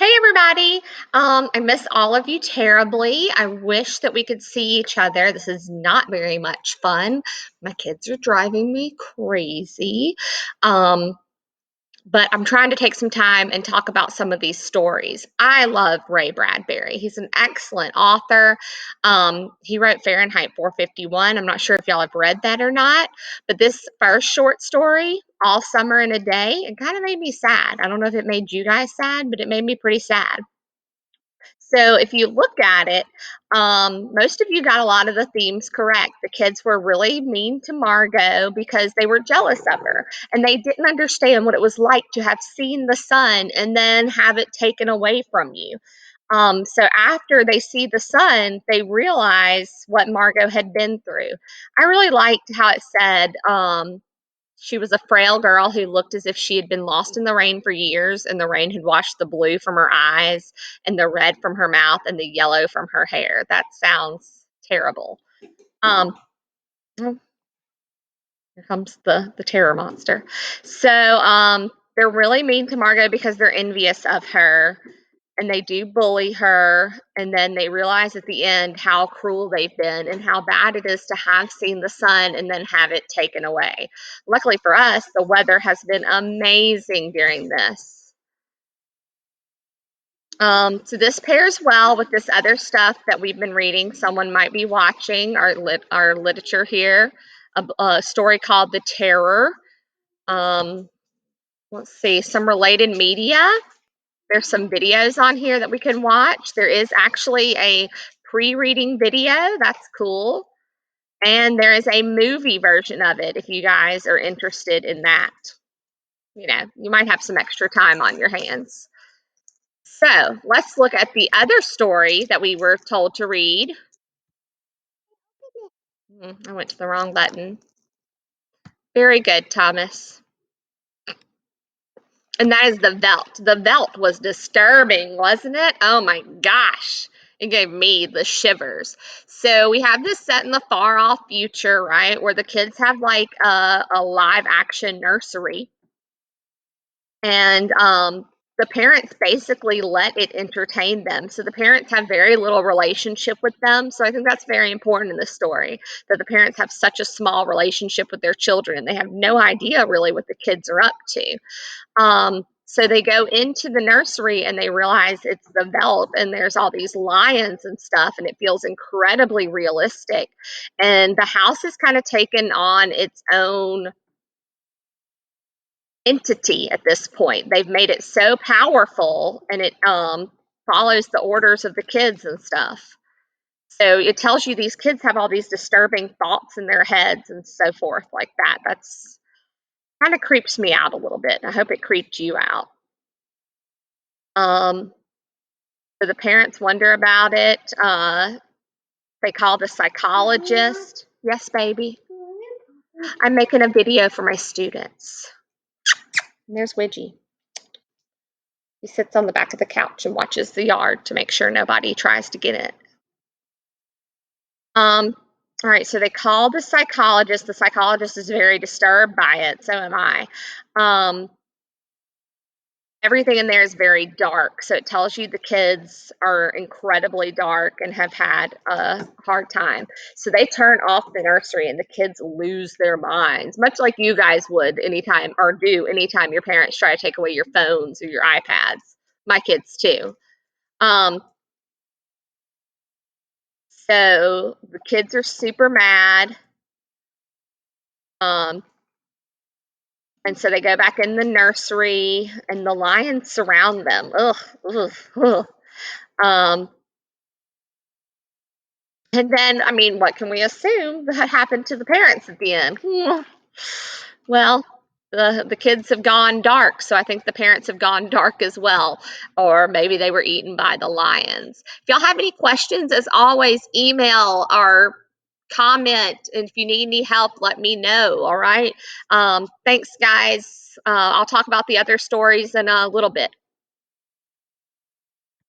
Hey everybody. I miss all of you terribly. I wish that we could see each other. This is not very much fun. My kids are driving me crazy. Um, but I'm trying to take some time and talk about some of these stories. I love Ray Bradbury. He's an excellent author. He wrote Fahrenheit 451. I'm not sure if y'all have read that or not, but this first short story, All Summer in a Day, it kind of made me sad. I don't know if it made you guys sad, but it made me pretty sad. So if you look at it, most of you got a lot of the themes correct. The kids were really mean to Margot because they were jealous of her and they didn't understand what it was like to have seen the sun and then have it taken away from you. So after they see the sun, they realize what Margot had been through. I really liked how it said, she was a frail girl who looked as if she had been lost in the rain for years, and the rain had washed the blue from her eyes, and the red from her mouth, and the yellow from her hair. That sounds terrible. Oh, here comes the terror monster. So they're really mean to Margot because they're envious of her, and they do bully her, and then they realize at the end how cruel they've been and how bad it is to have seen the sun and then have it taken away. Luckily for us, the weather has been amazing during this. So this pairs well with this other stuff that we've been reading. Someone might be watching our literature here, a story called The Terror. Um, let's see, some related media. There's some videos on here that we can watch. There is actually a pre-reading video. That's cool. And there is a movie version of it if you guys are interested in that. You know, you might have some extra time on your hands. So let's look at the other story that we were told to read. I went to the wrong button. Very good, Thomas. And that is the Veldt. The Veldt was disturbing, wasn't it? Oh my gosh. It gave me the shivers. So we have this set in the far off future, right? Where the kids have like a live action nursery. And the parents basically let it entertain them. So the parents have very little relationship with them. So I think that's very important in the story that the parents have such a small relationship with their children. They have no idea really what the kids are up to. So they go into the nursery and they realize it's the Veldt and there's all these lions and stuff, and it feels incredibly realistic. And the house has kind of taken on its own entity at this point. They've made it so powerful and it follows the orders of the kids and stuff. So it tells you these kids have all these disturbing thoughts in their heads and so forth like that. That's kind of creeps me out a little bit. I hope it creeped you out. Um, so the parents wonder about it. They call the psychologist. Yes, baby. I'm making a video for my students. And there's Widgie. He sits on the back of the couch and watches the yard to make sure nobody tries to get it. All right, so they call the psychologist. The psychologist is very disturbed by it. So am I. Everything in there is very dark. So it tells you the kids are incredibly dark and have had a hard time. So they turn off the nursery and the kids lose their minds, much like you guys would anytime or do anytime your parents try to take away your phones or your iPads. My kids too. Um, so the kids are super mad. Um, and so they go back in the nursery and the lions surround them. Ugh, ugh, ugh. Um, And then, I mean, what can we assume that happened to the parents at the end? Well, the kids have gone dark, so I think the parents have gone dark as well, or maybe they were eaten by the lions. If y'all have any questions, as always, email or comment, and if you need any help, let me know. All right. Thanks, guys. I'll talk about the other stories in a little bit.